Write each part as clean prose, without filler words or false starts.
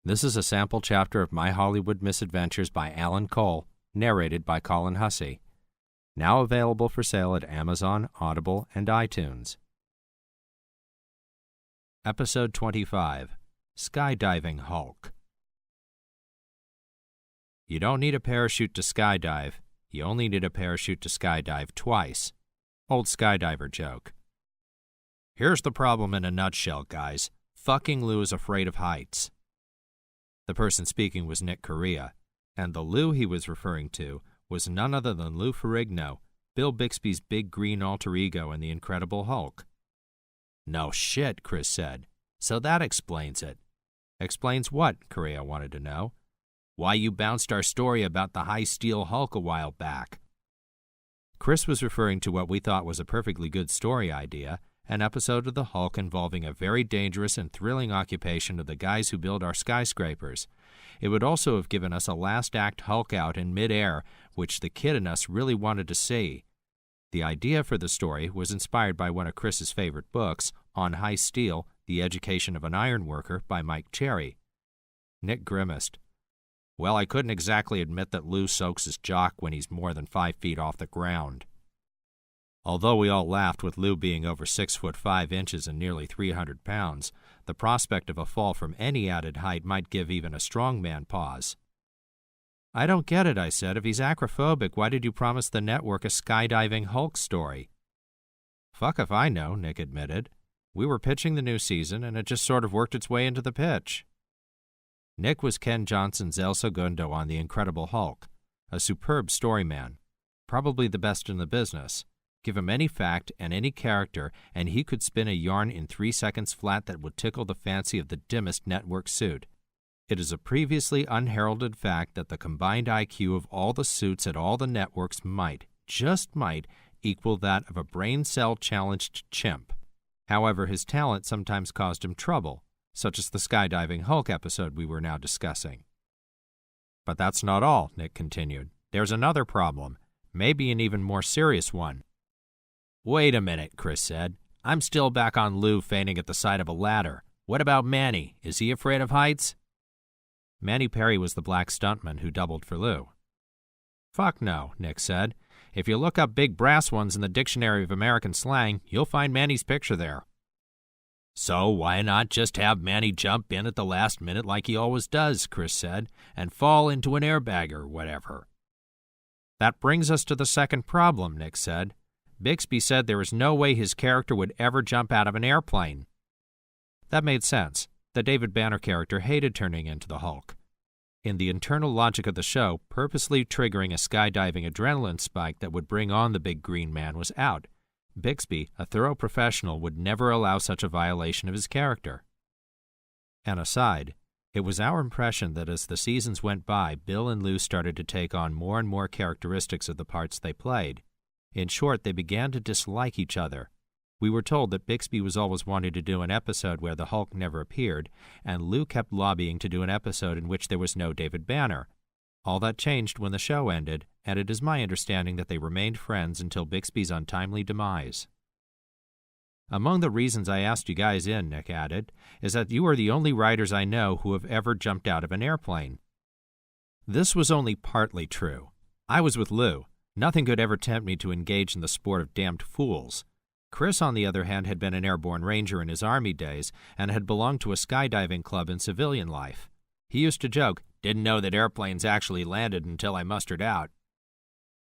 This is a sample chapter of My Hollywood Misadventures by Allan Cole, narrated by Colin Hussey. Now available for sale at Amazon, Audible, and iTunes. Episode 25, Skydiving Hulk. You don't need a parachute to skydive. You only need a parachute to skydive twice. Old skydiver joke. Here's the problem in a nutshell, guys. Fucking Lou is afraid of heights. The person speaking was Nick Correa, and the Lou he was referring to was none other than Lou Ferrigno, Bill Bixby's big green alter ego in The Incredible Hulk. No shit, Chris said. So that explains it. Explains what? Correa wanted to know. Why you bounced our story about the high steel Hulk a while back. Chris was referring to what we thought was a perfectly good story idea, an episode of the Hulk involving a very dangerous and thrilling occupation of the guys who build our skyscrapers. It would also have given us a last act Hulk out in midair, which the kid in us really wanted to see. The idea for the story was inspired by one of Chris's favorite books, On High Steel, The Education of an Ironworker by Mike Cherry. Nick grimaced. Well, I couldn't exactly admit that Lou soaks his jock when he's more than 5 feet off the ground. Although we all laughed with Lou being over 6'5" and nearly 300 pounds, the prospect of a fall from any added height might give even a strong man pause. I don't get it, I said. If he's acrophobic, why did you promise the network a skydiving Hulk story? Fuck if I know, Nick admitted. We were pitching the new season, and it just sort of worked its way into the pitch. Nick was Ken Johnson's El Segundo on The Incredible Hulk, a superb storyman, probably the best in the business. Give him any fact and any character, and he could spin a yarn in 3 seconds flat that would tickle the fancy of the dimmest network suit. It is a previously unheralded fact that the combined IQ of all the suits at all the networks might, just might, equal that of a brain cell-challenged chimp. However, his talent sometimes caused him trouble, such as the Skydiving Hulk episode we were now discussing. But that's not all, Nick continued. There's another problem, maybe an even more serious one. Wait a minute, Chris said. I'm still back on Lou fainting at the side of a ladder. What about Manny? Is he afraid of heights? Manny Perry was the black stuntman who doubled for Lou. Fuck no, Nick said. If you look up big brass ones in the Dictionary of American Slang, you'll find Manny's picture there. So why not just have Manny jump in at the last minute like he always does, Chris said, and fall into an airbag or whatever? That brings us to the second problem, Nick said. Bixby said there is no way his character would ever jump out of an airplane. That made sense. The David Banner character hated turning into the Hulk. In the internal logic of the show, purposely triggering a skydiving adrenaline spike that would bring on the big green man was out. Bixby, a thorough professional, would never allow such a violation of his character. An aside, it was our impression that as the seasons went by, Bill and Lou started to take on more and more characteristics of the parts they played. In short, they began to dislike each other. We were told that Bixby was always wanting to do an episode where the Hulk never appeared, and Lou kept lobbying to do an episode in which there was no David Banner. All that changed when the show ended, and it is my understanding that they remained friends until Bixby's untimely demise. Among the reasons I asked you guys in, Nick added, is that you are the only writers I know who have ever jumped out of an airplane. This was only partly true. I was with Lou. Nothing could ever tempt me to engage in the sport of damned fools. Chris, on the other hand, had been an airborne ranger in his Army days and had belonged to a skydiving club in civilian life. He used to joke, "Didn't know that airplanes actually landed until I mustered out."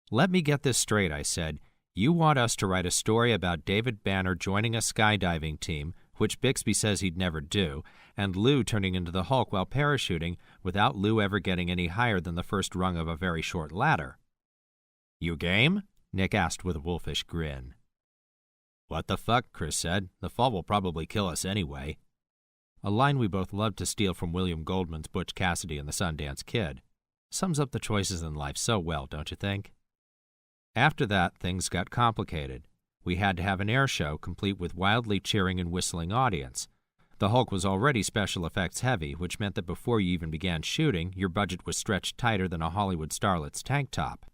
Let me get this straight, I said. You want us to write a story about David Banner joining a skydiving team, which Bixby says he'd never do, and Lou turning into the Hulk while parachuting without Lou ever getting any higher than the first rung of a very short ladder. You game? Nick asked with a wolfish grin. What the fuck, Chris said. The fall will probably kill us anyway. A line we both loved to steal from William Goldman's Butch Cassidy and the Sundance Kid. Sums up the choices in life so well, don't you think? After that, things got complicated. We had to have an air show complete with wildly cheering and whistling audience. The Hulk was already special effects heavy, which meant that before you even began shooting, your budget was stretched tighter than a Hollywood starlet's tank top.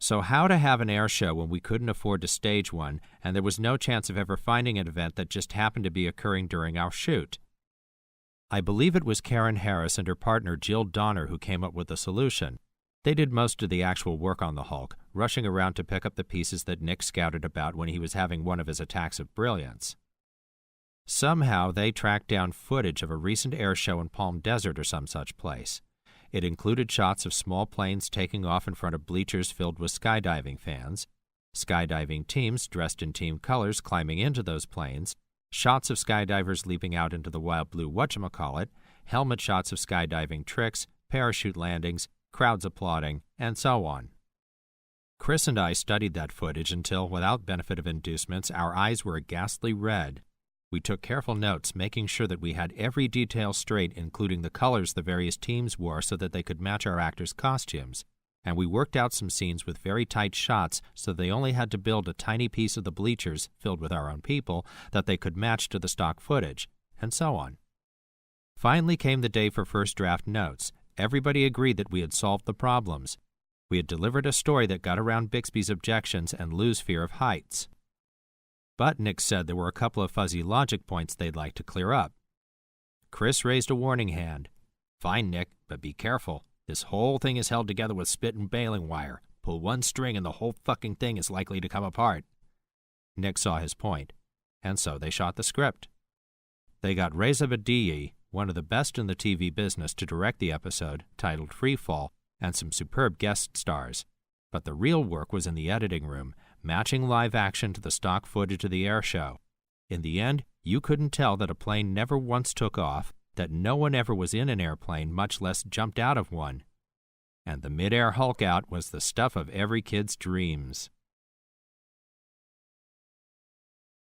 So how to have an air show when we couldn't afford to stage one, and there was no chance of ever finding an event that just happened to be occurring during our shoot? I believe it was Karen Harris and her partner Jill Donner who came up with the solution. They did most of the actual work on the Hulk, rushing around to pick up the pieces that Nick scouted about when he was having one of his attacks of brilliance. Somehow they tracked down footage of a recent air show in Palm Desert or some such place. It included shots of small planes taking off in front of bleachers filled with skydiving fans, skydiving teams dressed in team colors climbing into those planes, shots of skydivers leaping out into the wild blue whatchamacallit, helmet shots of skydiving tricks, parachute landings, crowds applauding, and so on. Chris and I studied that footage until, without benefit of inducements, our eyes were a ghastly red. We took careful notes, making sure that we had every detail straight, including the colors the various teams wore so that they could match our actors' costumes, and we worked out some scenes with very tight shots so they only had to build a tiny piece of the bleachers, filled with our own people, that they could match to the stock footage, and so on. Finally came the day for first draft notes. Everybody agreed that we had solved the problems. We had delivered a story that got around Bixby's objections and Lou's fear of heights. But Nick said there were a couple of fuzzy logic points they'd like to clear up. Chris raised a warning hand. "Fine, Nick, but be careful. This whole thing is held together with spit and baling wire. Pull one string and the whole fucking thing is likely to come apart." Nick saw his point, and so they shot the script. They got Reza Badiyi, one of the best in the TV business, to direct the episode, titled Freefall, and some superb guest stars. But the real work was in the editing room, matching live action to the stock footage of the air show. In the end, you couldn't tell that a plane never once took off, that no one ever was in an airplane, much less jumped out of one. And the mid-air Hulk out was the stuff of every kid's dreams.